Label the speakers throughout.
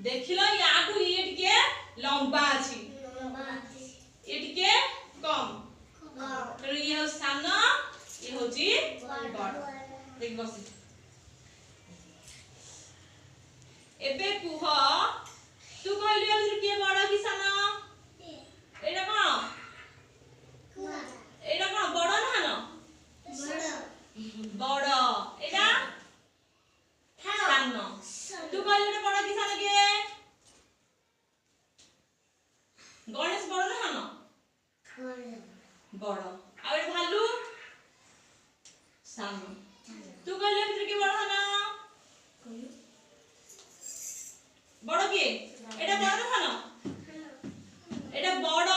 Speaker 1: देखिलो याठू ये टिके लंबा अछि ये टिके कम तो ये सानो ये होची बड़ देख बसी एबे कुह तू कहली अजर के बड़ कि सानो एटा कोन बड़ ना न बड़ एटा सानो तू कहली एटा बड़ कि सानो के गणेश बड़ ना न बड़ आ एटा भालू सानो तू कहली अजर के बड़ ना बड़ के एटा बड़ ना न एटा बड़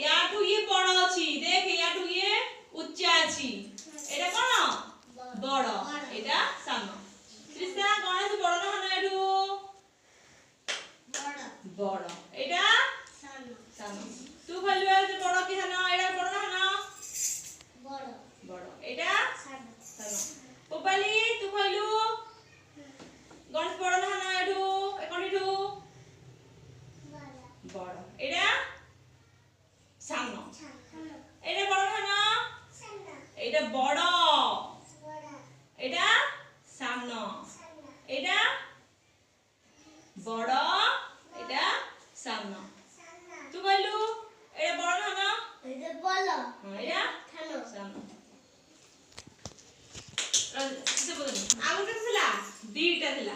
Speaker 1: याठू ये बड़ अछि देख याठू ये उच्चा अछि एटा कोन बड़ एटा सानो कृष्णा गणेश बड़ ना एठू बड़ एटा सानो तू कहलु जे बड़ कि सानो एटा बड़ ना बड़ एटा सानो पोपाली तू कहलु गणेश बड़ ना एठू एकोनिठू बड़ एटा सानो एटा बड़ ना एटा बड़ एटा सानो एटा बड़ एटा सानो तू कहलु एटा बड़ ना एटा सानो से बोल आगु के थिला दीटा थिला